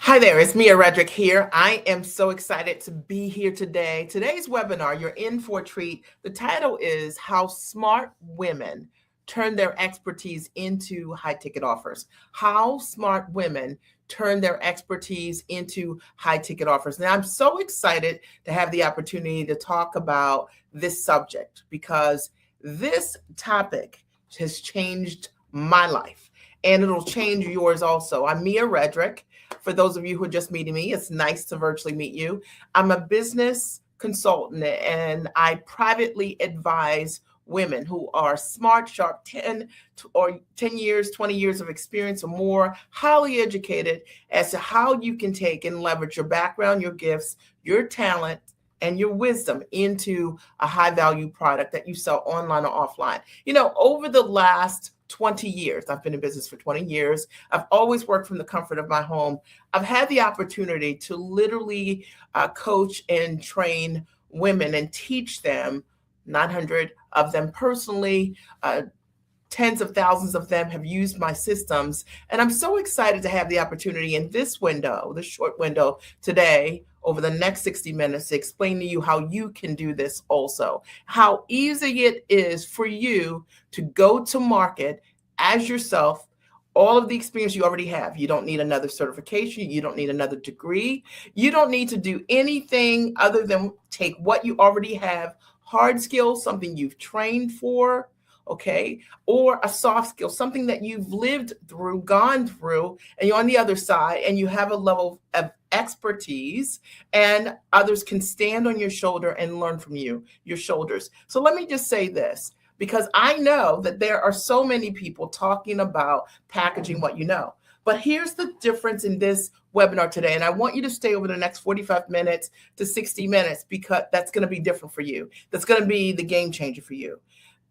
Hi there, it's Mia Redrick here. I am so excited to be here today. Today's webinar, you're in for a treat. The title is How Smart Women Turn Their Expertise into High Ticket Offers. How smart women turn their expertise into high ticket offers. Now, I'm so excited to have the opportunity to talk about this subject because this topic has changed my life and it'll change yours also. I'm Mia Redrick. For those of you who are just meeting me, it's nice to virtually meet you. I'm a business consultant and I privately advise women who are smart, sharp, 10 years, 20 years of experience or more, highly educated as to how you can take and leverage your background, your gifts, your talent, and your wisdom into a high value product that you sell online or offline. You know, over the last 20 years, I've been in business for 20 years. I've always worked from the comfort of my home. I've had the opportunity to literally coach and train women and teach them, 900 of them personally, tens of thousands of them have used my systems. And I'm so excited to have the opportunity in this window, the short window today, over the next 60 minutes to explain to you how you can do this also. How easy it is for you to go to market as yourself, all of the experience you already have. You don't need another certification. You don't need another degree. You don't need to do anything other than take what you already have, hard skills, something you've trained for, okay, or a soft skill, something that you've lived through, gone through, and you're on the other side and you have a level of expertise and others can stand on your shoulder and learn from you, your shoulders. So let me just say this, because I know that there are so many people talking about packaging what you know. But here's the difference in this webinar today. And I want you to stay over the next 45 minutes to 60 minutes because that's going to be different for you. That's going to be the game changer for you.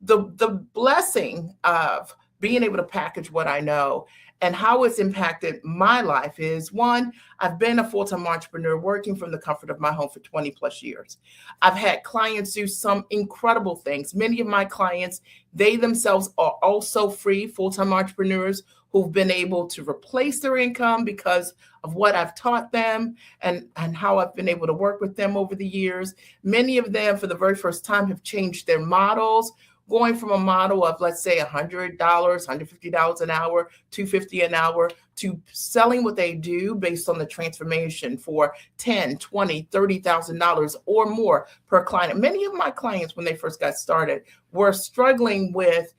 The blessing of being able to package what I know and how it's impacted my life is, one, I've been a full-time entrepreneur working from the comfort of my home for 20 plus years. I've had clients do some incredible things. Many of my clients, they themselves are also free full-time entrepreneurs who've been able to replace their income because of what I've taught them and how I've been able to work with them over the years. Many of them, for the very first time, have changed their models, going from a model of, let's say, $100, $150 an hour, $250 an hour, to selling what they do based on the transformation for $10,000, $20,000, $30,000 or more per client. Many of my clients, when they first got started, were struggling with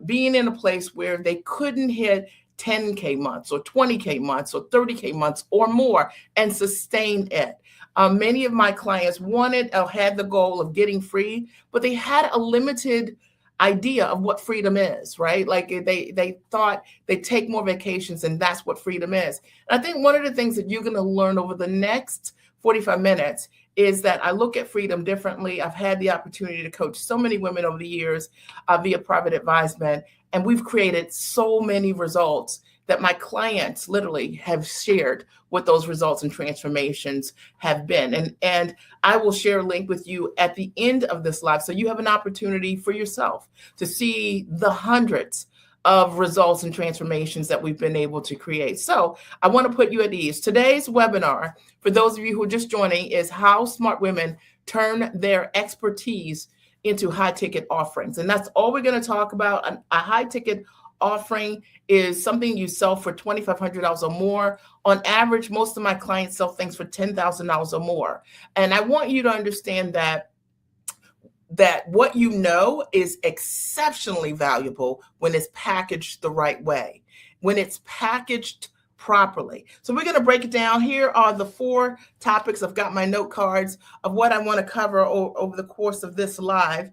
being in a place where they couldn't hit 10K months or 20K months or 30K months or more and sustain it. Many of my clients wanted or had the goal of getting free, but they had a limited idea of what freedom is, right? Like they thought they'd take more vacations and that's what freedom is. And I think one of the things that you're going to learn over the next 45 minutes is that I look at freedom differently. I've had the opportunity to coach so many women over the years via private advisement, and we've created so many results that my clients literally have shared what those results and transformations have been. And I will share a link with you at the end of this live so you have an opportunity for yourself to see the hundreds of results and transformations that we've been able to create. So I want to put you at ease. Today's webinar, for those of you who are just joining, is how smart women turn their expertise into high ticket offerings. And that's all we're going to talk about. A high ticket offering is something you sell for $2,500 or more. On average, most of my clients sell things for $10,000 or more. And I want you to understand that what you know is exceptionally valuable when it's packaged the right way, when it's packaged properly. So we're going to break it down. Here are the 4 topics. I've got my note cards of what I want to cover over the course of this live.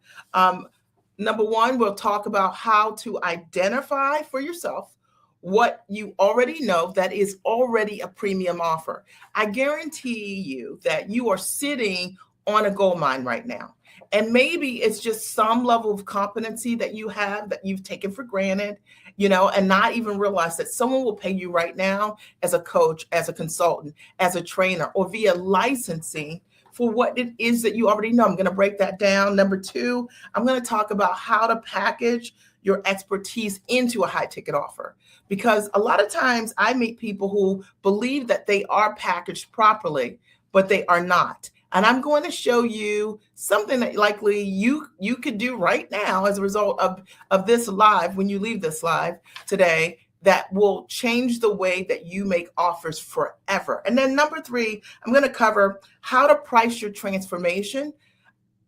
Number 1, we'll talk about how to identify for yourself what you already know that is already a premium offer. I guarantee you that you are sitting on a gold mine right now. And maybe it's just some level of competency that you have that you've taken for granted, you know, and not even realize that someone will pay you right now as a coach, as a consultant, as a trainer, or via licensing for what it is that you already know. I'm going to break that down. Number 2, I'm going to talk about how to package your expertise into a high ticket offer. Because a lot of times I meet people who believe that they are packaged properly, but they are not. And I'm going to show you something that likely you could do right now as a result of this live, when you leave this live today, that will change the way that you make offers forever. And then number 3, I'm going to cover how to price your transformation,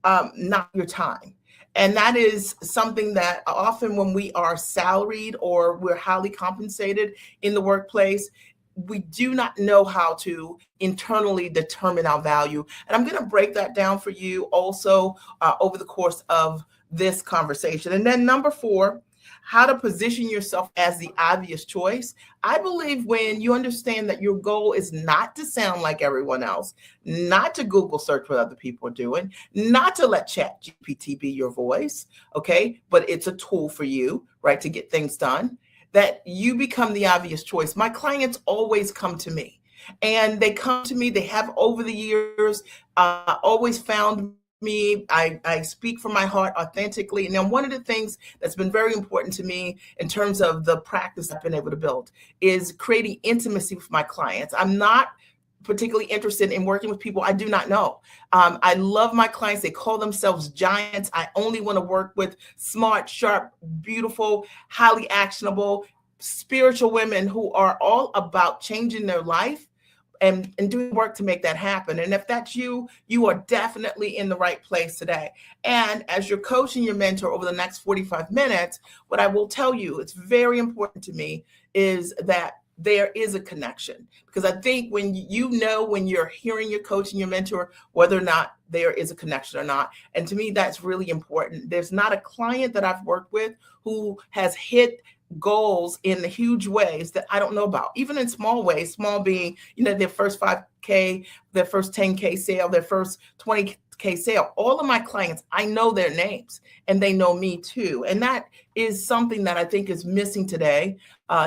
not your time. And that is something that often when we are salaried or we're highly compensated in the workplace, we do not know how to internally determine our value. And I'm going to break that down for you also over the course of this conversation. And then number 4, how to position yourself as the obvious choice. I believe when you understand that your goal is not to sound like everyone else, not to Google search what other people are doing, not to let ChatGPT be your voice, okay, but it's a tool for you, right, to get things done, that you become the obvious choice. My clients always come to me, and they come to me, they have over the years, always found me. I speak from my heart authentically. And then one of the things that's been very important to me in terms of the practice I've been able to build is creating intimacy with my clients. I'm not particularly interested in working with people I do not know. I love my clients. They call themselves giants. I only want to work with smart, sharp, beautiful, highly actionable, spiritual women who are all about changing their life and doing work to make that happen. And if that's you, you are definitely in the right place today. And as your coach and your mentor over the next 45 minutes, what I will tell you, it's very important to me, is that there is a connection. Because I think when when you're hearing your coach and your mentor, whether or not there is a connection or not. And to me, that's really important. There's not a client that I've worked with who has hit goals in the huge ways that I don't know about, even in small ways, small being, their first 5K, their first 10K sale, their first 20K sale. All of my clients, I know their names and they know me too. And that is something that I think is missing today.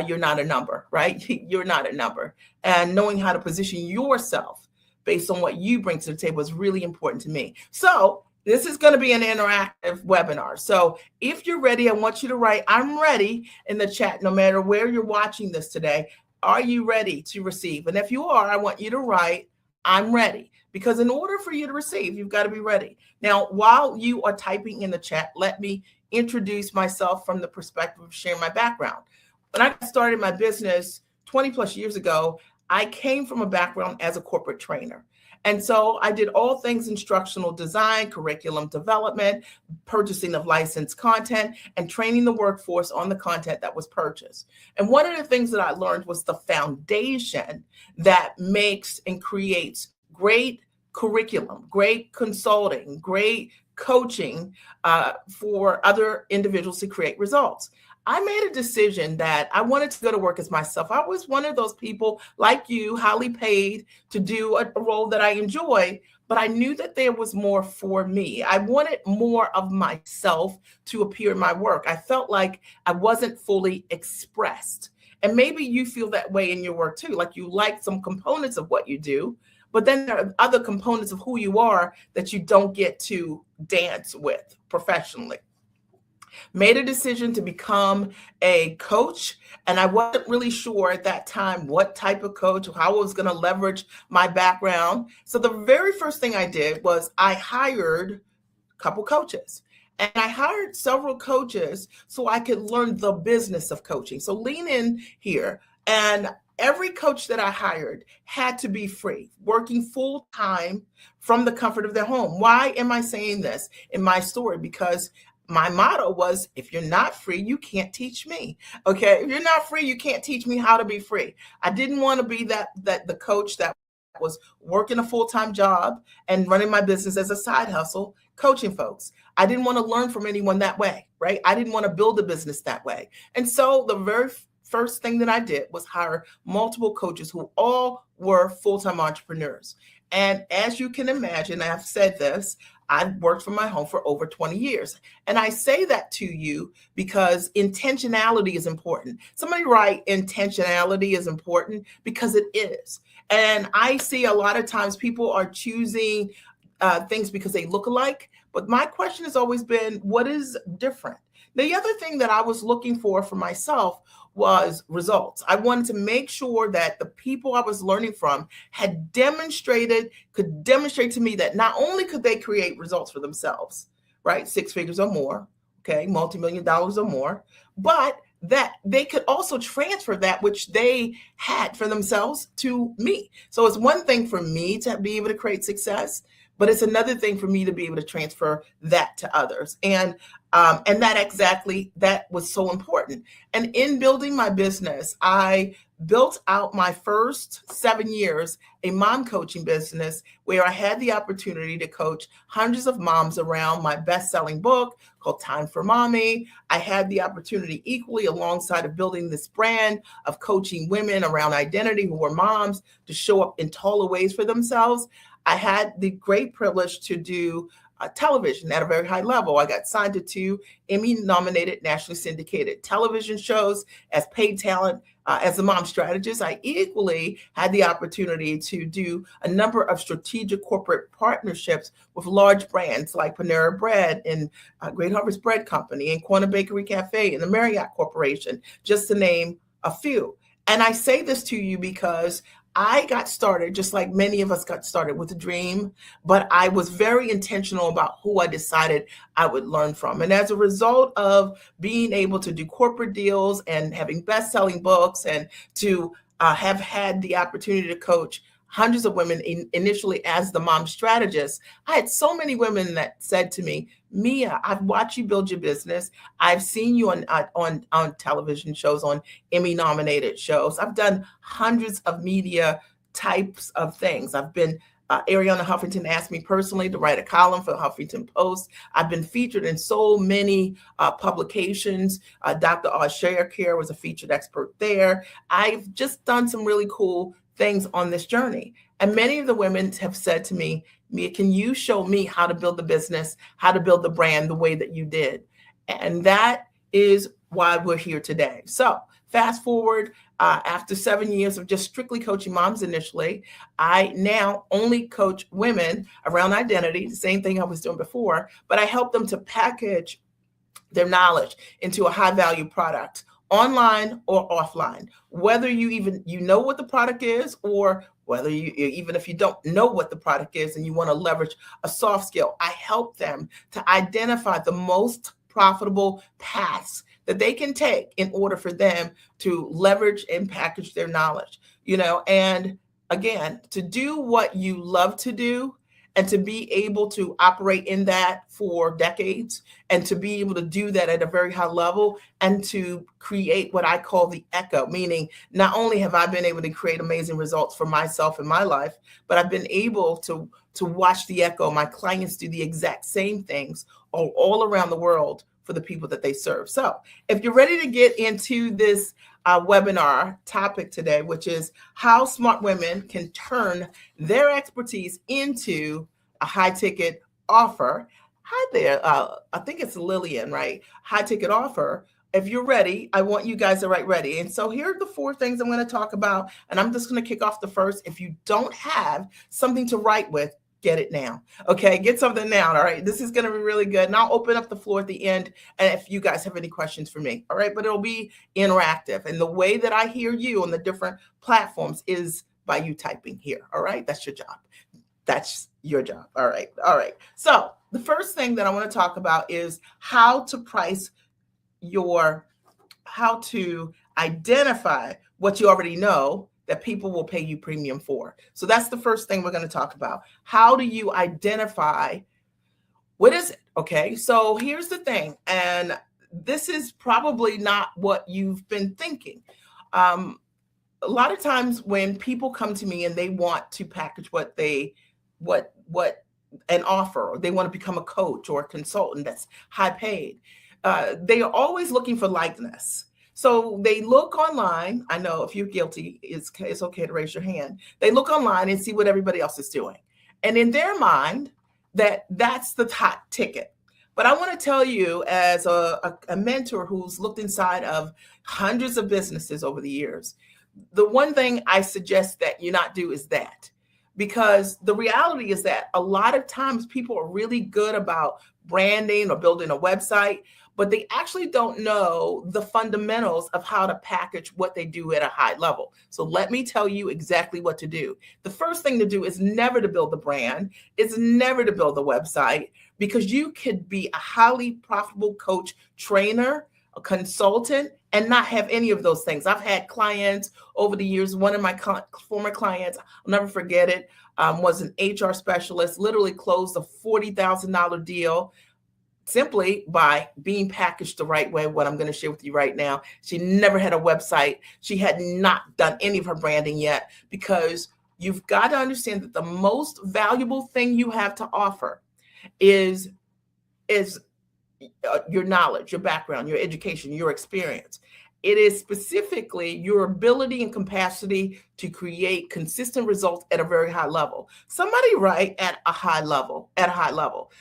You're not a number, right? You're not a number. And knowing how to position yourself based on what you bring to the table is really important to me. So this is going to be an interactive webinar. So if you're ready, I want you to write, "I'm ready," in the chat, no matter where you're watching this today. Are you ready to receive? And if you are, I want you to write, "I'm ready." Because in order for you to receive, you've got to be ready. Now, while you are typing in the chat, let me introduce myself from the perspective of sharing my background. When I started my business 20 plus years ago, I came from a background as a corporate trainer. And so I did all things instructional design, curriculum development, purchasing of licensed content, and training the workforce on the content that was purchased. And one of the things that I learned was the foundation that makes and creates great curriculum, great consulting, great coaching for other individuals to create results. I made a decision that I wanted to go to work as myself. I was one of those people like you, highly paid to do a role that I enjoy, but I knew that there was more for me. I wanted more of myself to appear in my work. I felt like I wasn't fully expressed. And maybe you feel that way in your work too, like you like some components of what you do, but then there are other components of who you are that you don't get to dance with professionally. Made a decision to become a coach, and I wasn't really sure at that time what type of coach or how I was going to leverage my background. So the very first thing I did was I hired a couple coaches. And I hired several coaches so I could learn the business of coaching. So lean in here. And every coach that I hired had to be free, working full time from the comfort of their home. Why am I saying this in my story? Because my motto was, if you're not free, you can't teach me. Okay. If you're not free, you can't teach me how to be free. I didn't want to be that the coach that was working a full-time job and running my business as a side hustle, coaching folks. I didn't want to learn from anyone that way, right? I didn't want to build a business that way. And so the very first thing that I did was hire multiple coaches who all were full-time entrepreneurs. And as you can imagine, I've said this, I've worked from my home for over 20 years. And I say that to you because intentionality is important. Somebody write, intentionality is important, because it is. And I see a lot of times people are choosing things because they look alike. But my question has always been, what is different? The other thing that I was looking for myself was results. I wanted to make sure that the people I was learning from could demonstrate to me that not only could they create results for themselves, right? Six figures or more, okay, multi-million dollars or more, but that they could also transfer that which they had for themselves to me. So it's one thing for me to be able to create success, but it's another thing for me to be able to transfer that to others. And that was so important. And in building my business, I built out my first 7 years a mom coaching business where I had the opportunity to coach hundreds of moms around my best-selling book called Time for Mommy. I had the opportunity equally alongside of building this brand of coaching women around identity who were moms to show up in taller ways for themselves. I had the great privilege to do television at a very high level. I got signed to 2 Emmy-nominated, nationally syndicated television shows as paid talent. As a mom strategist, I equally had the opportunity to do a number of strategic corporate partnerships with large brands like Panera Bread and Great Harvest Bread Company and Corner Bakery Cafe and the Marriott Corporation, just to name a few. And I say this to you because I got started, just like many of us got started, with a dream, but I was very intentional about who I decided I would learn from. And as a result of being able to do corporate deals and having best-selling books and to have had the opportunity to coach hundreds of women initially as the mom strategist, I had so many women that said to me, Mia, I've watched you build your business. I've seen you on television shows, on Emmy-nominated shows. I've done hundreds of media types of things. I've been Ariana Huffington asked me personally to write a column for the Huffington Post. I've been featured in so many publications. Dr. Oz Care was a featured expert there. I've just done some really cool things on this journey. And many of the women have said to me, Mia, can you show me how to build the business, how to build the brand the way that you did? And that is why we're here today. So fast forward, after 7 years of just strictly coaching moms initially, I now only coach women around identity, the same thing I was doing before, but I help them to package their knowledge into a high value product, online or offline, whether you know what the product is, or whether even if you don't know what the product is and you want to leverage a soft skill, I help them to identify the most profitable paths that they can take in order for them to leverage and package their knowledge, and again, to do what you love to do and to be able to operate in that for decades and to be able to do that at a very high level and to create what I call the echo, meaning not only have I been able to create amazing results for myself in my life, but I've been able to watch the echo. My clients do the exact same things all around the world for the people that they serve. So if you're ready to get into this webinar topic today, which is how smart women can turn their expertise into a high ticket offer. Hi there. I think it's Lillian, right? High ticket offer. If you're ready, I want you guys to write ready. And so here are the 4 things I'm going to talk about. And I'm just going to kick off the first. If you don't have something to write with, get it now. Okay, get something now. All right, this is going to be really good. And I'll open up the floor at the end. And if you guys have any questions for me, all right, but it'll be interactive. And the way that I hear you on the different platforms is by you typing here. All right, that's your job. That's your job. All right. All right. So the first thing that I want to talk about is how to identify what you already know that people will pay you premium for. So that's the first thing we're going to talk about. How do you identify what is it? Okay, so here's the thing, and this is probably not what you've been thinking. A lot of times when people come to me and they want to package an offer, or they want to become a coach or a consultant that's high paid, they are always looking for likeness. So they look online. I know if you're guilty, it's okay to raise your hand. They look online and see what everybody else is doing. And in their mind, that's the hot ticket. But I want to tell you, as a mentor who's looked inside of hundreds of businesses over the years, the one thing I suggest that you not do is that. Because the reality is that a lot of times people are really good about branding or building a website, but they actually don't know the fundamentals of how to package what they do at a high level. So let me tell you exactly what to do. The first thing to do is never to build the brand. It's never to build the website, because you could be a highly profitable coach, trainer, a consultant, and not have any of those things. I've had clients over the years. One of my former clients, I'll never forget it, was an HR specialist, literally closed a $40,000 deal simply by being packaged the right way, what I'm going to share with you right now. She never had a website. She had not done any of her branding yet, because you've got to understand that the most valuable thing you have to offer is your knowledge, your background, your education, your experience. It is specifically your ability and capacity to create consistent results at a very high level. Somebody write at a high level,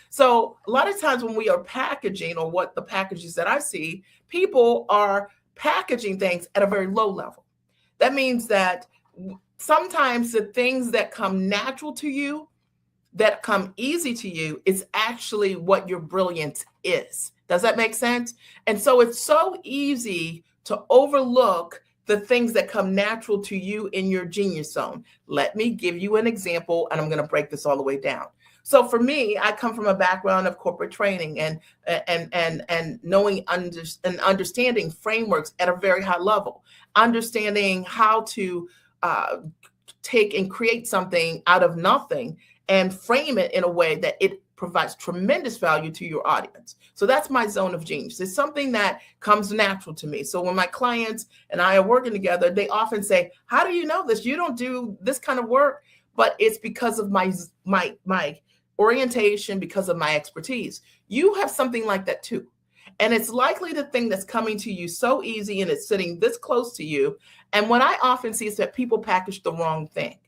So a lot of times when we are packaging, or what the packages that I see, people are packaging things at a very low level. That means that sometimes the things that come natural to you, that come easy to you, is actually what your brilliance is. Does that make sense? And so it's so easy to overlook the things that come natural to you in your genius zone. Let me give you an example, and I'm going to break this all the way down. So for me, I come from a background of corporate training and knowing and understanding frameworks at a very high level, understanding how to take and create something out of nothing and frame it in a way that it provides tremendous value to your audience. So that's my zone of genius. It's something that comes natural to me. So when my clients and I are working together, they often say, "How do you know this? You don't do this kind of work." But it's because of my orientation, because of my expertise. You have something like that too. And it's likely the thing that's coming to you so easy, and it's sitting this close to you. And what I often see is that people package the wrong thing.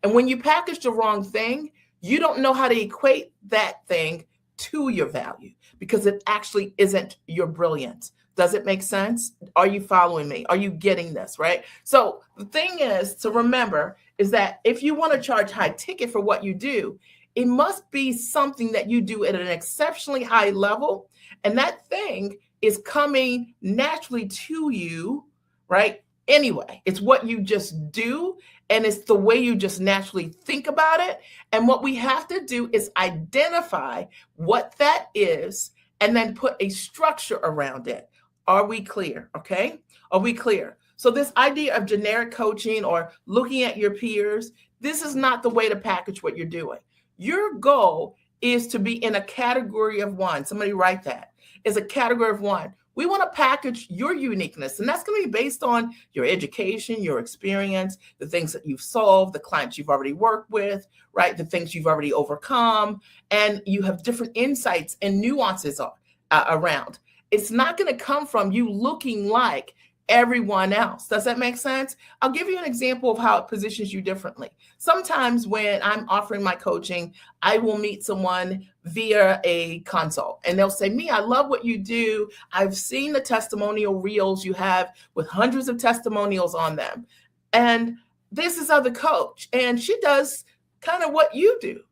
And when you package the wrong thing, you don't know how to equate that thing to your value, because it actually isn't your brilliance. Does it make sense? Are you following me? Are you getting this, right? So the thing is to remember is that if you want to charge high ticket for what you do, it must be something that you do at an exceptionally high level. And that thing is coming naturally to you, right? Anyway, it's what you just do, and it's the way you just naturally think about it. And what we have to do is identify what that is and then put a structure around it. Are we clear? Okay. Are we clear? So this idea of generic coaching or looking at your peers, this is not the way to package what you're doing. Your goal is to be in a category of one. Somebody write that. Is a category of one. We want to package your uniqueness, and that's going to be based on your education, your experience, the things that you've solved, the clients you've already worked with, right? The things you've already overcome, and you have different insights and nuances around. It's not going to come from you looking like everyone else. Does that make sense? I'll give you an example of how it positions you differently. Sometimes when I'm offering my coaching, I will meet someone via a consult, and they'll say, "Me, I love what you do. I've seen the testimonial reels you have with hundreds of testimonials on them. And this is other coach, and she does kind of what you do.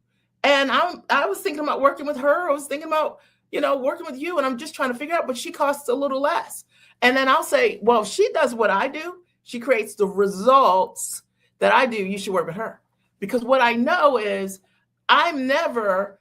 And I was thinking about working with her. I was thinking about, working with you, and I'm just trying to figure out, but she costs a little less." And then I'll say, "Well, if she does what I do, she creates the results that I do, you should work with her." Because what I know is I'm never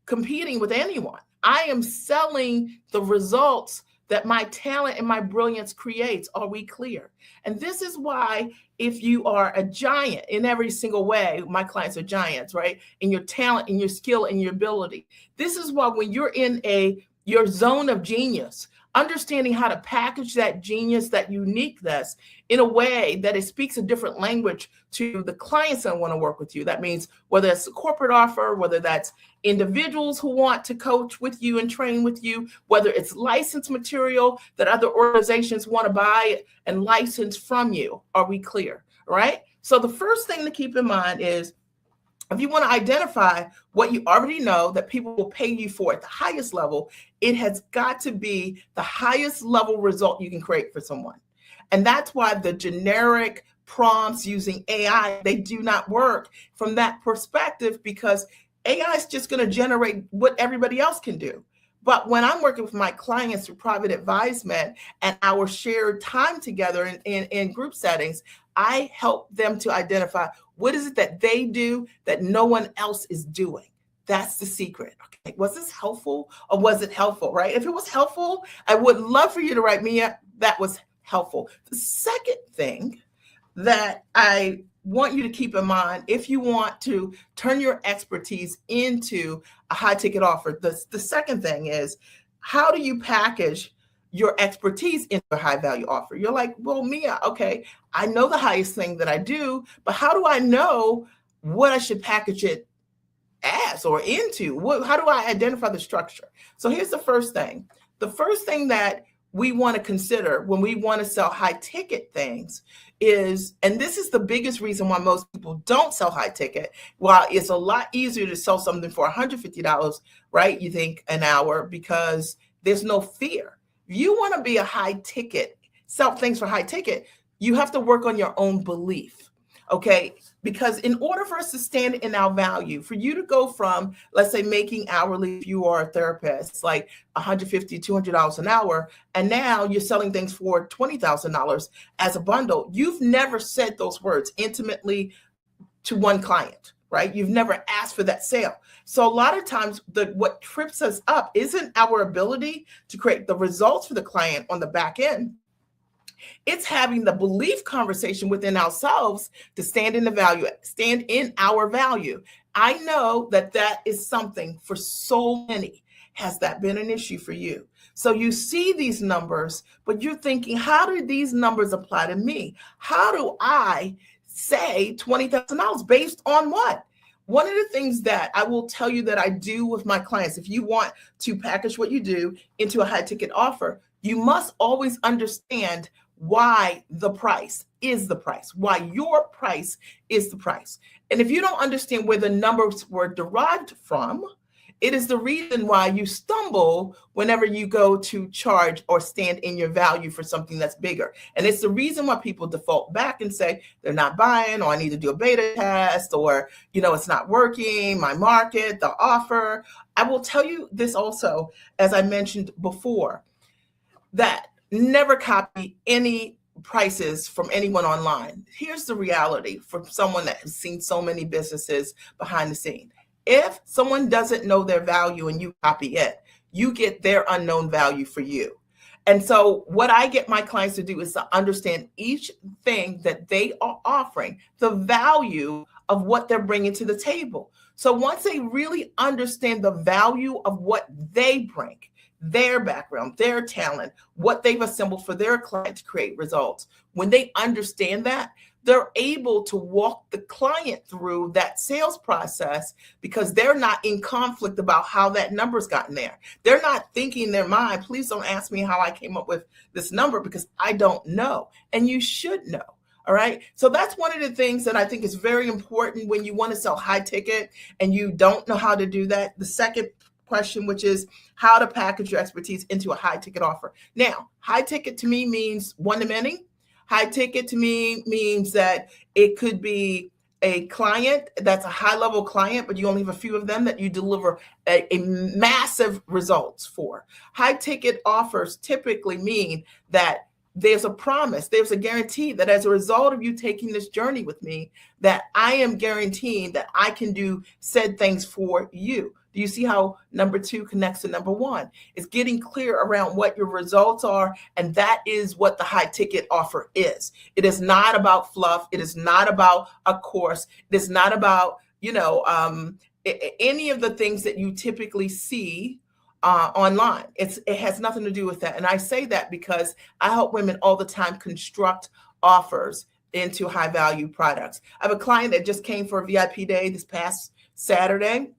competing with anyone. I am selling the results that my talent and my brilliance creates. Are we clear? And this is why, if you are a giant in every single way, my clients are giants, right? In your talent, in your skill, and your ability. This is why when you're in your zone of genius, understanding how to package that genius, that uniqueness in a way that it speaks a different language to the clients that want to work with you. That means whether it's a corporate offer, whether that's individuals who want to coach with you and train with you, whether it's licensed material that other organizations want to buy and license from you. Are we clear? Right? So the first thing to keep in mind is, if you want to identify what you already know that people will pay you for at the highest level, it has got to be the highest level result you can create for someone. And that's why the generic prompts using AI, they do not work from that perspective, because AI is just going to generate what everybody else can do. But when I'm working with my clients through private advisement and our shared time together in group settings, I help them to identify what is it that they do that no one else is doing. That's the secret. Okay, was this helpful or was it helpful, right? If it was helpful, I would love for you to write me up. That was helpful. The second thing that I want you to keep in mind, if you want to turn your expertise into a high ticket offer, the second thing is, how do you package your expertise into a high value offer? You're like, well, Mia, okay, I know the highest thing that I do, but how do I know what I should package it as or into? How do I identify the structure? So here's the first thing. The first thing that we want to consider when we want to sell high ticket things is, and this is the biggest reason why most people don't sell high ticket, while it's a lot easier to sell something for $150, right? You think an hour, because there's no fear. If you want to be a high ticket, sell things for high ticket, you have to work on your own belief. Okay, because in order for us to stand in our value, for you to go from, let's say, making hourly, if you are a therapist, like $150, $200 an hour, and now you're selling things for $20,000 as a bundle, you've never said those words intimately to one client, right? You've never asked for that sale. So a lot of times what trips us up isn't our ability to create the results for the client on the back end. It's having the belief conversation within ourselves to stand in our value. I know that is something for so many. Has that been an issue for you? So you see these numbers, but you're thinking, how do these numbers apply to me? How do I say $20,000 based on what? One of the things that I will tell you that I do with my clients, if you want to package what you do into a high ticket offer, you must always understand why the price is the price, why your price is the price. And if you don't understand where the numbers were derived from, it is the reason why you stumble whenever you go to charge or stand in your value for something that's bigger. And it's the reason why people default back and say they're not buying, or I need to do a beta test, or, it's not working, my market, the offer. I will tell you this also, as I mentioned before, that never copy any prices from anyone online. Here's the reality for someone that has seen so many businesses behind the scene. If someone doesn't know their value and you copy it, you get their unknown value for you. And so what I get my clients to do is to understand each thing that they are offering, the value of what they're bringing to the table. So once they really understand the value of what they bring, their background, their talent, what they've assembled for their client to create results. When they understand that, they're able to walk the client through that sales process because they're not in conflict about how that number's gotten there. They're not thinking in their mind, please don't ask me how I came up with this number because I don't know. And you should know. All right. So that's one of the things that I think is very important when you want to sell high ticket and you don't know how to do that. The second question, which is how to package your expertise into a high ticket offer. Now, high ticket to me means one to many. High ticket to me means that it could be a client that's a high level client, but you only have a few of them that you deliver a massive results for. High ticket offers typically mean that there's a promise, there's a guarantee that as a result of you taking this journey with me, that I am guaranteeing that I can do said things for you. Do you see how number 2 connects to number 1? It's getting clear around what your results are, and that is what the high ticket offer is. It is not about fluff. It is not about a course. It is not about, any of the things that you typically see online. It has nothing to do with that. And I say that because I help women all the time construct offers into high value products. I have a client that just came for a VIP day this past Saturday.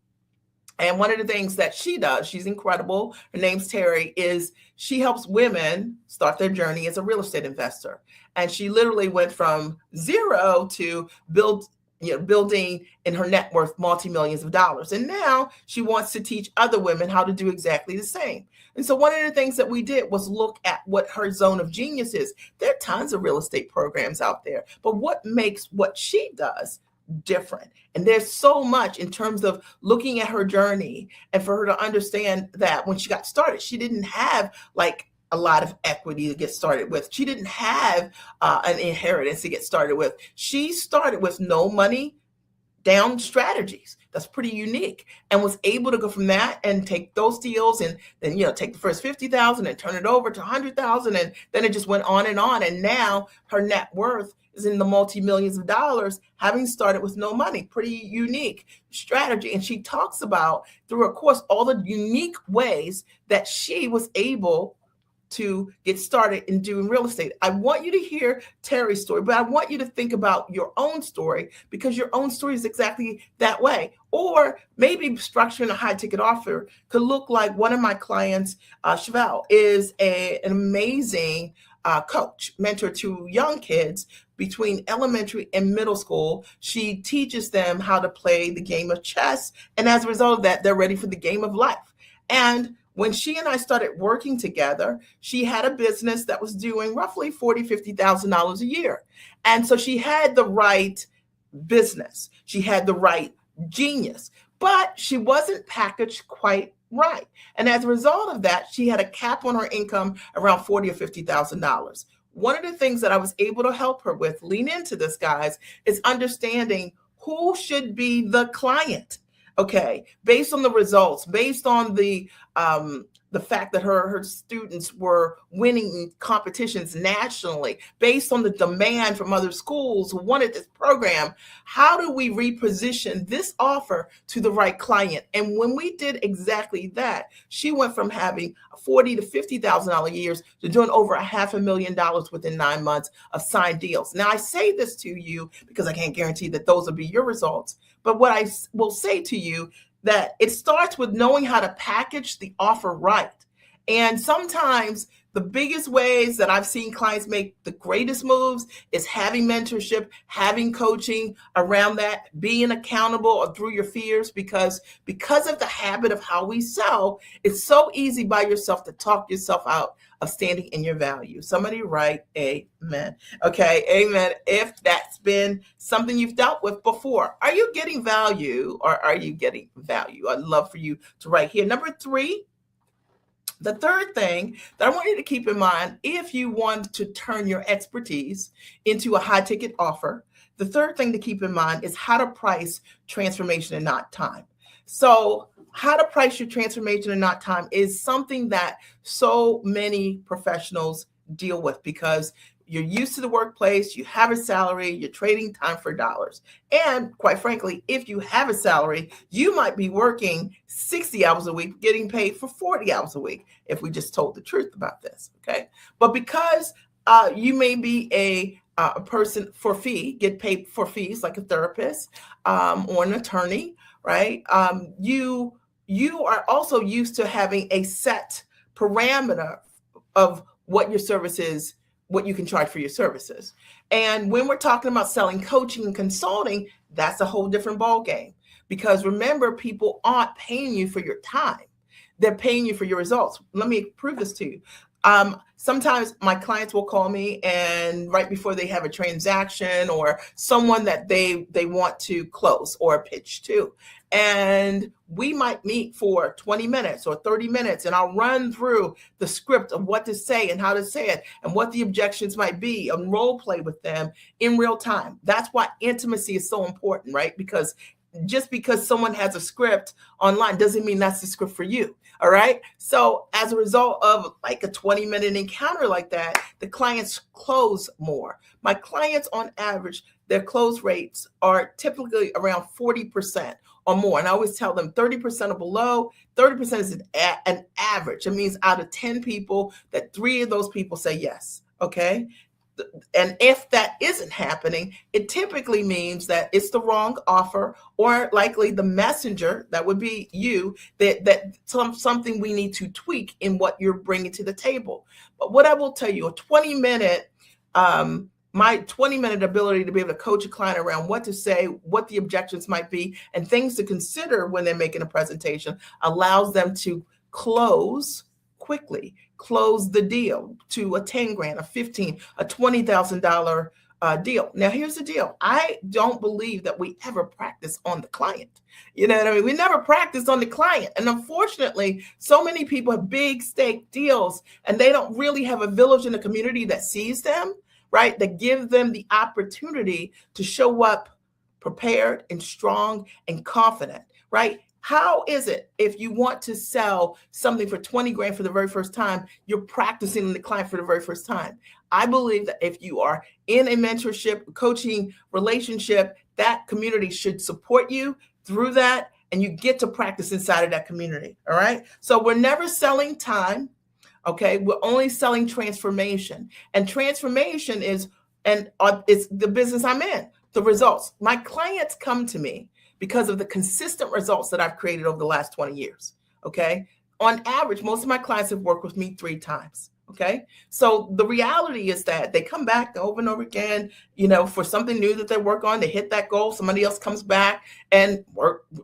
And one of the things that she does, she's incredible, her name's Terry, is she helps women start their journey as a real estate investor. And she literally went from zero to building in her net worth multi-millions of dollars. And now she wants to teach other women how to do exactly the same. And so one of the things that we did was look at what her zone of genius is. There are tons of real estate programs out there, but what makes what she does different. And there's so much in terms of looking at her journey and for her to understand that when she got started, she didn't have like a lot of equity to get started with. She didn't have an inheritance to get started with. She started with no money down strategies. That's pretty unique, and was able to go from that and take those deals and then, take the first 50,000 and turn it over to 100,000. And then it just went on and on. And now her net worth is in the multi-millions of dollars, having started with no money. Pretty unique strategy. And she talks about through her course all the unique ways that she was able to get started in doing real estate. I want you to hear Terry's story, but I want you to think about your own story, because your own story is exactly that way. Or maybe structuring a high ticket offer could look like one of my clients, Chevelle, is an amazing coach, mentor to young kids between elementary and middle school. She teaches them how to play the game of chess. And as a result of that, they're ready for the game of life. And when she and I started working together, she had a business that was doing roughly $40,000, $50,000 a year. And so she had the right business. She had the right genius, but she wasn't packaged quite right. And as a result of that, she had a cap on her income around $40,000 or $50,000. One of the things that I was able to help her with, lean into this, guys, is understanding who should be the client. Okay, based on the results, based on the fact that her students were winning competitions nationally, based on the demand from other schools who wanted this program, how do we reposition this offer to the right client? And when we did exactly that, she went from having $40,000 to $50,000 years to doing over $500,000 within 9 months of signed deals. Now, I say this to you because I can't guarantee that those will be your results. But what I will say to you, that it starts with knowing how to package the offer right. And sometimes the biggest ways that I've seen clients make the greatest moves is having mentorship, having coaching around that, being accountable or through your fears, because of the habit of how we sell, it's so easy by yourself to talk yourself out of standing in your value. Somebody write amen. Okay, amen. If that's been something you've dealt with before, are you getting value or are you getting value? I'd love for you to write here. Number 3, the third thing that I want you to keep in mind, if you want to turn your expertise into a high ticket offer, the third thing to keep in mind is how to price transformation and not time. So how to price your transformation and not time is something that so many professionals deal with, because you're used to the workplace, you have a salary, you're trading time for dollars. And quite frankly, if you have a salary, you might be working 60 hours a week, getting paid for 40 hours a week, if we just told the truth about this, okay? But because you may be a person for fee, get paid for fees like a therapist or an attorney, right? You are also used to having a set parameter of what your service is, what you can charge for your services. And when we're talking about selling coaching and consulting, that's a whole different ballgame. Because remember, people aren't paying you for your time. They're paying you for your results. Let me prove this to you. Sometimes my clients will call me, and right before they have a transaction or someone that they want to close or pitch to, and we might meet for 20 minutes or 30 minutes, and I'll run through the script of what to say and how to say it and what the objections might be, and role play with them in real time. That's why intimacy is so important, right? Because just because someone has a script online doesn't mean that's the script for you. All right. So as a result of like a 20-minute encounter like that, the clients close more. My clients on average, their close rates are typically around 40% or more. And I always tell them 30% or below. 30% is an average. It means out of 10 people, that 3 of those people say yes. Okay. And if that isn't happening, it typically means that it's the wrong offer, or likely the messenger, that would be you, that something we need to tweak in what you're bringing to the table. But what I will tell you, my 20-minute ability to be able to coach a client around what to say, what the objections might be, and things to consider when they're making a presentation allows them to close quickly, close the deal to a 10 grand, a 15, a $20,000 deal. Now, here's the deal. I don't believe that we ever practice on the client. You know what I mean? We never practice on the client. And unfortunately, so many people have big stake deals and they don't really have a village in the community that sees them, right? That give them the opportunity to show up prepared and strong and confident, right? How is it if you want to sell something for 20 grand for the very first time, you're practicing the client for the very first time? I believe that if you are in a mentorship, coaching relationship, that community should support you through that, and you get to practice inside of that community. All right. So we're never selling time. Okay. We're only selling transformation. And transformation is, and it's the business I'm in, the results. My clients come to me because of the consistent results that I've created over the last 20 years. Okay. On average, most of my clients have worked with me 3 times. Okay. So the reality is that they come back over and over again, for something new that they work on. They hit that goal. Somebody else comes back and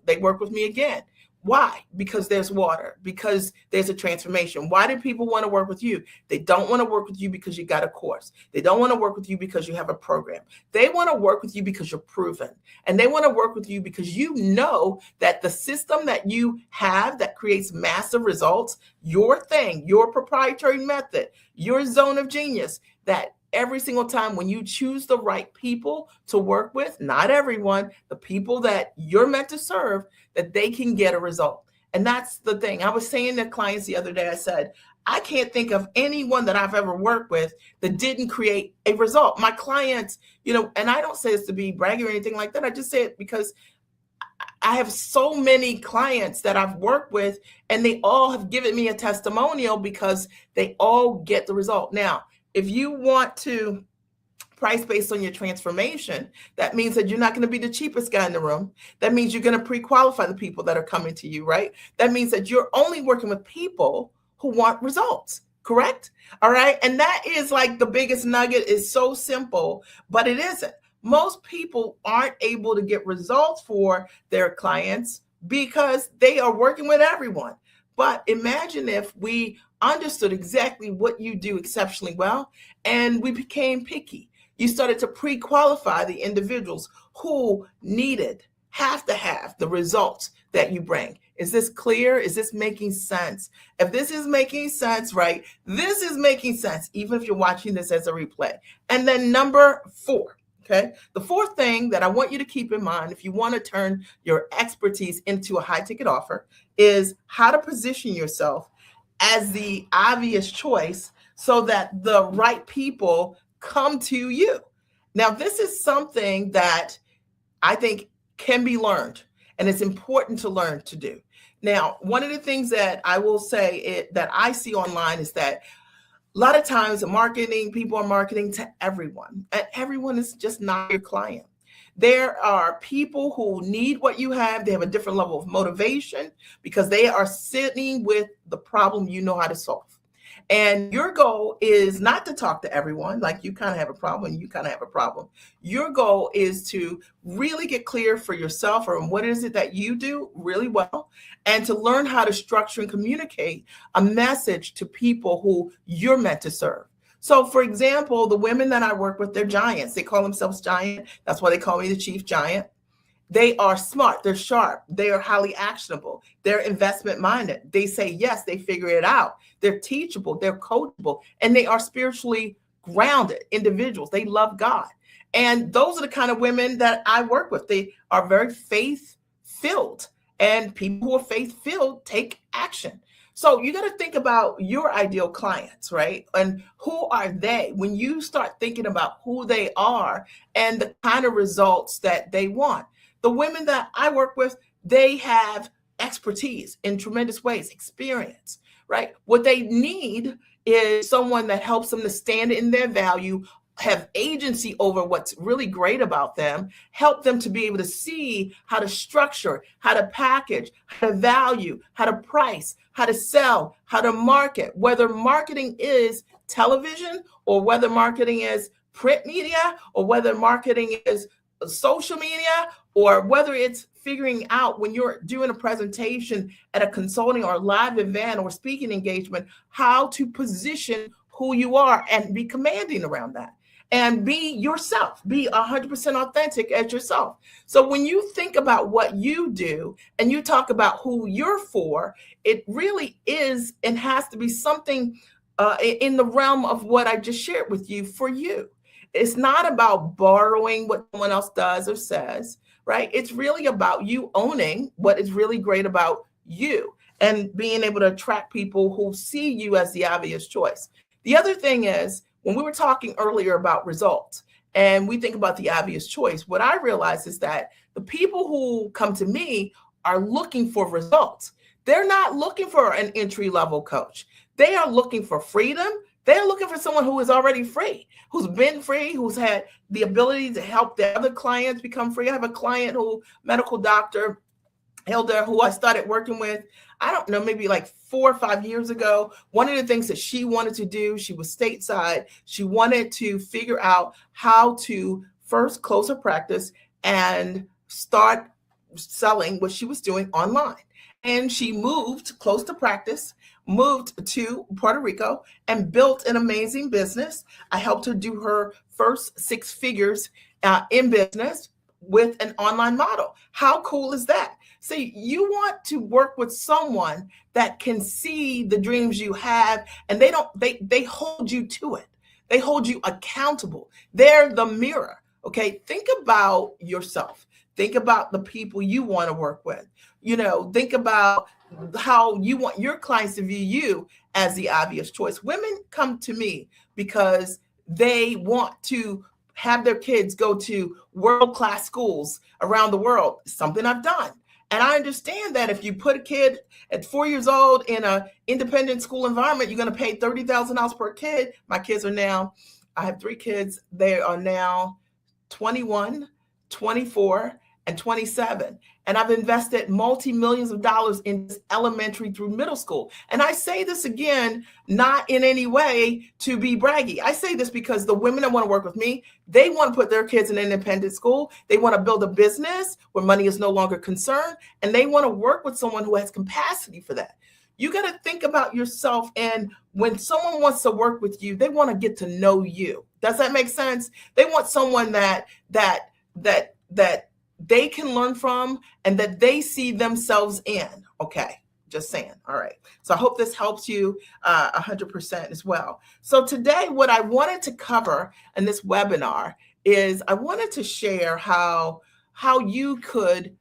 they work with me again. Why? Because there's water, because there's a transformation. Why do people want to work with you? They don't want to work with you because you got a course. They don't want to work with you because you have a program. They want to work with you because you're proven. And they want to work with you because you know that the system that you have that creates massive results, your thing, your proprietary method, your zone of genius, that every single time when you choose the right people to work with, not everyone, the people that you're meant to serve, that they can get a result. And that's the thing. I was saying to clients the other day, I said, I can't think of anyone that I've ever worked with that didn't create a result. My clients, and I don't say this to be bragging or anything like that. I just say it because I have so many clients that I've worked with, and they all have given me a testimonial because they all get the result. Now, if you want to price based on your transformation, that means that you're not going to be the cheapest guy in the room. That means you're going to pre-qualify the people that are coming to you, right? That means that you're only working with people who want results, correct? All right. And that is like the biggest nugget. Is so simple, but it isn't. Most people aren't able to get results for their clients because they are working with everyone. But imagine if we understood exactly what you do exceptionally well, and we became picky. You started to pre-qualify the individuals who have to have the results that you bring. Is this clear? Is this making sense? If this is making sense, right, this is making sense, even if you're watching this as a replay. And then number 4. Okay. The 4th thing that I want you to keep in mind if you want to turn your expertise into a high ticket offer is how to position yourself as the obvious choice so that the right people come to you. Now, this is something that I think can be learned, and it's important to learn to do. Now, one of the things that I will say that I see online is that a lot of times people are marketing to everyone, and everyone is just not your client. There are people who need what you have. They have a different level of motivation because they are sitting with the problem you know how to solve. And your goal is not to talk to everyone, like you kind of have a problem, you kind of have a problem. Your goal is to really get clear for yourself on what is it that you do really well, and to learn how to structure and communicate a message to people who you're meant to serve. So, for example, the women that I work with, they're giants. They call themselves giant. That's why they call me the Chief Giant. They are smart. They're sharp. They are highly actionable. They're investment minded. They say yes. They figure it out. They're teachable. They're coachable. And they are spiritually grounded individuals. They love God. And those are the kind of women that I work with. They are very faith filled. And people who are faith filled take action. So you got to think about your ideal clients, right? And who are they? When you start thinking about who they are and the kind of results that they want. The women that I work with, they have expertise in tremendous ways, experience, right? What they need is someone that helps them to stand in their value, have agency over what's really great about them, help them to be able to see how to structure, how to package, how to value, how to price, how to sell, how to market, whether marketing is television or whether marketing is print media or whether marketing is social media or whether it's figuring out when you're doing a presentation at a consulting or live event or speaking engagement, how to position who you are and be commanding around that. and be yourself, be 100% authentic as yourself. So when you think about what you do and you talk about who you're for, it really is and has to be something in the realm of what I just shared with you for you. It's not about borrowing what someone else does or says, right? It's really about you owning what is really great about you and being able to attract people who see you as the obvious choice. The other thing is, when we were talking earlier about results and we think about the obvious choice, what I realize is that the people who come to me are looking for results. They're not looking for an entry level coach. They are looking for freedom. They're looking for someone who is already free, who's been free, who's had the ability to help their other clients become free. I have a client medical doctor, Hilda, who I started working with, I don't know, maybe like 4 or 5 years ago. One of the things that she wanted to do, she was stateside. She wanted to figure out how to first close her practice and start selling what she was doing online. And she moved close to practice, moved to Puerto Rico, and built an amazing business. I helped her do her first 6 figures in business with an online model. How cool is that? See, you want to work with someone that can see the dreams you have, and they hold you to it. They hold you accountable. They're the mirror. Okay. Think about yourself. Think about the people you want to work with. Think about how you want your clients to view you as the obvious choice. Women come to me because they want to have their kids go to world-class schools around the world, something I've done. And I understand that if you put a kid at 4 years old in an independent school environment, you're going to pay $30,000 per kid. My kids are now, I have 3 kids. They are now 21, 24, and 27. And I've invested multi-millions of dollars in elementary through middle school. And I say this again, not in any way to be braggy. I say this because the women that want to work with me, they want to put their kids in an independent school. They want to build a business where money is no longer concerned. And they want to work with someone who has capacity for that. You got to think about yourself. And when someone wants to work with you, they want to get to know you. Does that make sense? They want someone that they can learn from and that they see themselves in. Okay, just saying. All right. So I hope this helps you 100% as well. So today, what I wanted to cover in this webinar is I wanted to share how you could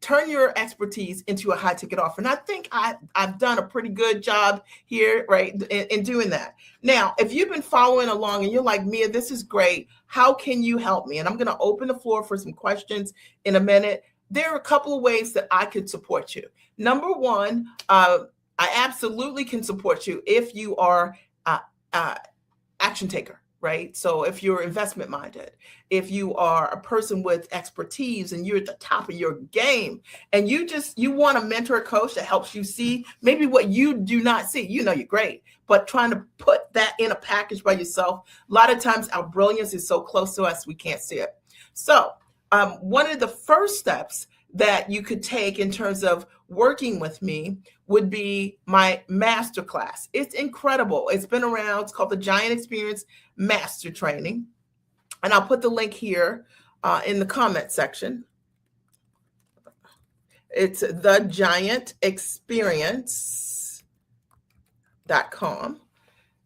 turn your expertise into a high ticket offer. And I think I've done a pretty good job here, right, in doing that. Now, if you've been following along and you're like, Mia, this is great, how can you help me? And I'm going to open the floor for some questions in a minute. There are a couple of ways that I could support you. Number one, I absolutely can support you if you are action taker. Right? So if you're investment minded, if you are a person with expertise and you're at the top of your game and you want a mentor or coach that helps you see maybe what you do not see, you're great, but trying to put that in a package by yourself, a lot of times our brilliance is so close to us, we can't see it. So one of the first steps that you could take in terms of working with me would be my masterclass. It's incredible. It's been around. It's called the Giant Experience Master Training. And I'll put the link here in the comment section. It's thegiantexperience.com.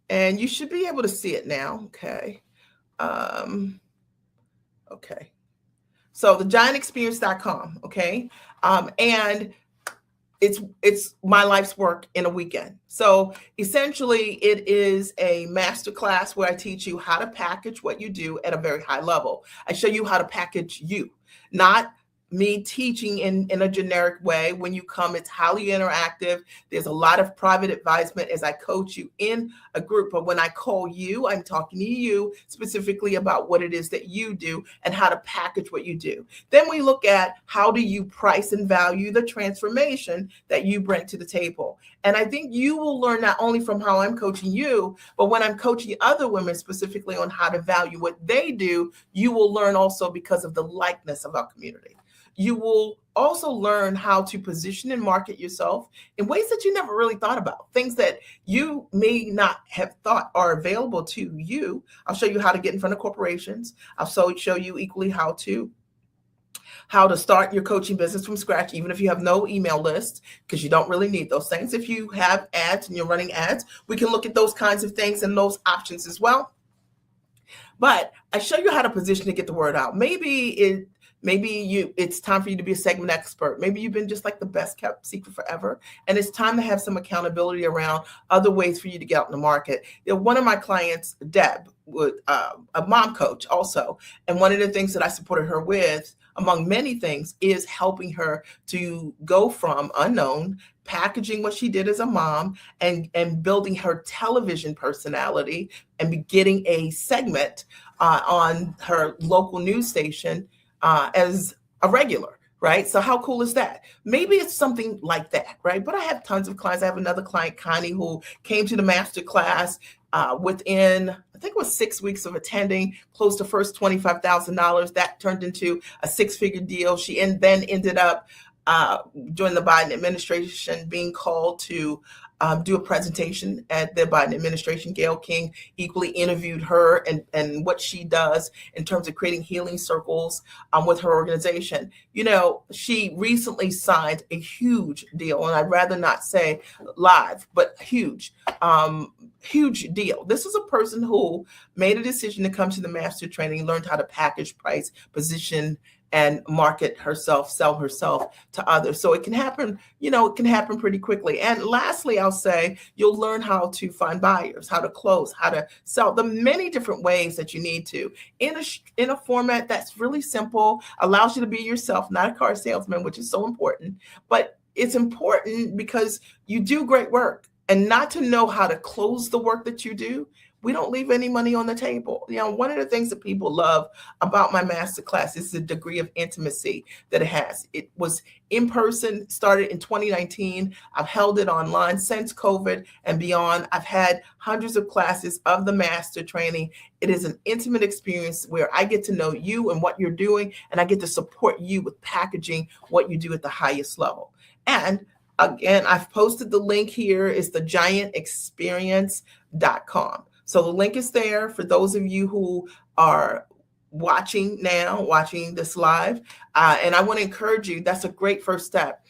And you should be able to see it now. Okay. Okay. So thegiantexperience.com. Okay. And it's my life's work in a weekend. So essentially it is a masterclass where I teach you how to package what you do at a very high level. I show you how to package you, not me teaching in a generic way. When you come, it's highly interactive. There's a lot of private advisement as I coach you in a group. But when I call you, I'm talking to you specifically about what it is that you do and how to package what you do. Then we look at how do you price and value the transformation that you bring to the table. And I think you will learn not only from how I'm coaching you, but when I'm coaching other women specifically on how to value what they do, you will learn also because of the likeness of our community. You will also learn how to position and market yourself in ways that you never really thought about, things that you may not have thought are available to you. I'll show you how to get in front of corporations. I'll show you equally how to start your coaching business from scratch, even if you have no email list, because you don't really need those things. If you have ads and you're running ads, we can look at those kinds of things and those options as well. But I show you how to position to get the word out. Maybe it's time for you to be a segment expert. Maybe you've been just like the best kept secret forever, and it's time to have some accountability around other ways for you to get out in the market. One of my clients, Deb, a mom coach also, and one of the things that I supported her with, among many things, is helping her to go from unknown, packaging what she did as a mom, and building her television personality, and be getting a segment on her local news station as a regular, right? So how cool is that? Maybe it's something like that, right? But I have tons of clients. I have another client, Connie, who came to the master class within, I think it was 6 weeks of attending, closed the first $25,000. That turned into a six-figure deal. She then ended up during the Biden administration being called to do a presentation at the Biden administration. Gayle King equally interviewed her and what she does in terms of creating healing circles with her organization. You know, she recently signed a huge deal, and I'd rather not say live, but huge deal. This is a person who made a decision to come to the master training, learned how to package, price, position, and market herself, sell herself to others. So it can happen, it can happen pretty quickly. And lastly, I'll say you'll learn how to find buyers, how to close, how to sell, the many different ways that you need to in a format that's really simple, allows you to be yourself, not a car salesman, which is so important. But it's important because you do great work, and not to know how to close the work that you do, we don't leave any money on the table. One of the things that people love about my masterclass is the degree of intimacy that it has. It was in person, started in 2019. I've held it online since COVID and beyond. I've had hundreds of classes of the master training. It is an intimate experience where I get to know you and what you're doing, and I get to support you with packaging what you do at the highest level. And again, I've posted the link here. It's thegiantexperience.com. So the link is there for those of you who are watching this live. And I want to encourage you, that's a great first step.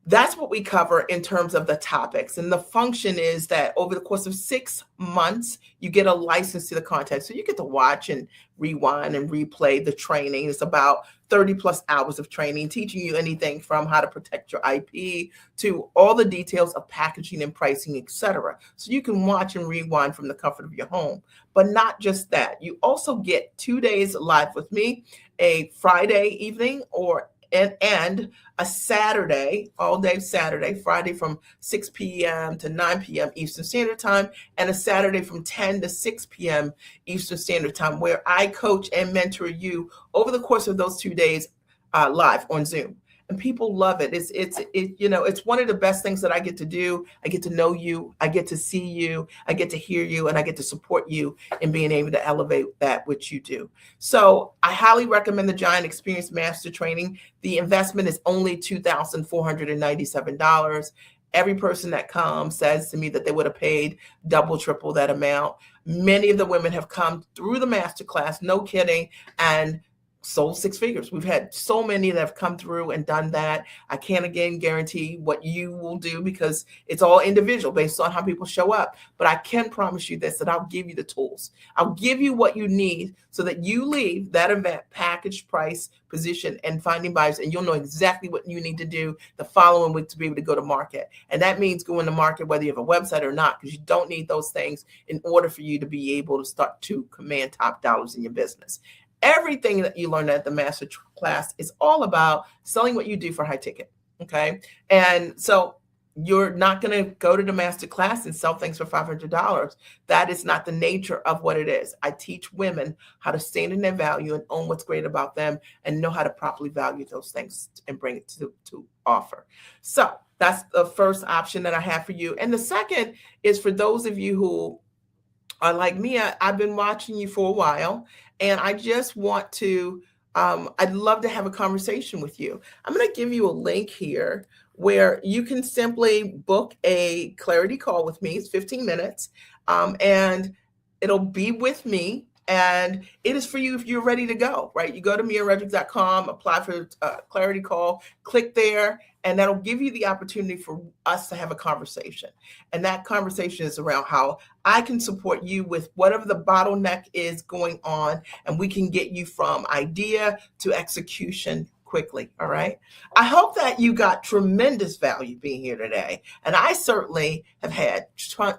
That's what we cover in terms of the topics. And the function is that over the course of 6 months, you get a license to the content. So you get to watch and rewind and replay the training. It's about 30 plus hours of training, teaching you anything from how to protect your IP to all the details of packaging and pricing, etc. So you can watch and rewind from the comfort of your home. But not just that. You also get 2 days live with me, a Friday evening and a Saturday, all day Saturday, Friday from 6 p.m. to 9 p.m. Eastern Standard Time, and a Saturday from 10 to 6 p.m. Eastern Standard Time, where I coach and mentor you over the course of those 2 days live on Zoom. And people love it. It's one of the best things that I get to do. I get to know you, I get to see you, I get to hear you, and I get to support you in being able to elevate that which you do. So I highly recommend the Giant Experience Master Training. The investment is only $2,497. Every person that comes says to me that they would have paid double, triple that amount. Many of the women have come through the masterclass, no kidding, and sold 6 figures. We've had so many that have come through and done that. I can't again guarantee what you will do because it's all individual based on how people show up. But I can promise you this, that I'll give you the tools. I'll give you what you need so that you leave that event packaged, price, position, and finding buyers, and you'll know exactly what you need to do the following week to be able to go to market. And that means going to market whether you have a website or not, because you don't need those things in order for you to be able to start to command top dollars in your business. Everything that you learn at the master class is all about selling what you do for high ticket. Okay. And so you're not going to go to the master class and sell things for $500. That is not the nature of what it is. I teach women how to stand in their value and own what's great about them and know how to properly value those things and bring it to offer. So that's the first option that I have for you. And the second is for those of you who are like me. I've been watching you for a while, and I just want to I'd love to have a conversation with you. I'm going to give you a link here where you can simply book a clarity call with me. It's 15 minutes, and it'll be with me. And it is for you if you're ready to go, right? You go to miaredrick.com, apply for a clarity call, click there, and that'll give you the opportunity for us to have a conversation. And that conversation is around how I can support you with whatever the bottleneck is going on, and we can get you from idea to execution quickly. All right. I hope that you got tremendous value being here today. And I certainly have had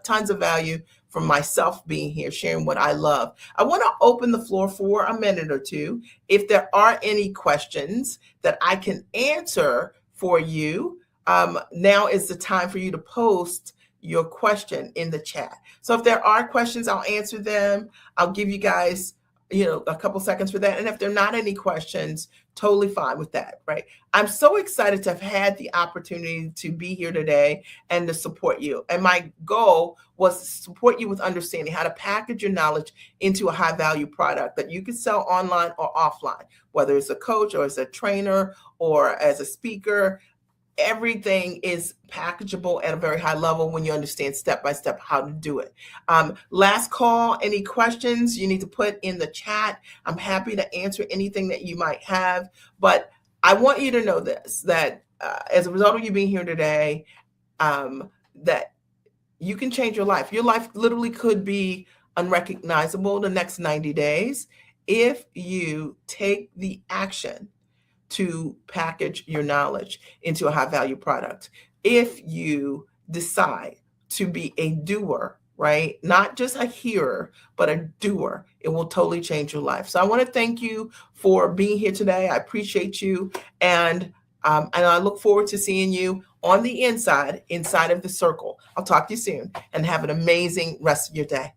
tons of value from myself being here, sharing what I love. I want to open the floor for a minute or two. If there are any questions that I can answer for you, now is the time for you to post your question in the chat. So if there are questions, I'll answer them. I'll give you guys, a couple seconds for that. And if there are not any questions, totally fine with that, right? I'm so excited to have had the opportunity to be here today and to support you. And my goal was to support you with understanding how to package your knowledge into a high value product that you can sell online or offline, whether it's a coach or as a trainer or as a speaker. Everything is packageable at a very high level when you understand step by step how to do it. Last call, any questions you need to put in the chat. I'm happy to answer anything that you might have, but I want you to know this, that as a result of you being here today, that you can change your life. Your life literally could be unrecognizable the next 90 days if you take the action to package your knowledge into a high value product. If you decide to be a doer, right? Not just a hearer, but a doer, it will totally change your life. So I want to thank you for being here today. I appreciate you. And I look forward to seeing you on the inside of the circle. I'll talk to you soon and have an amazing rest of your day.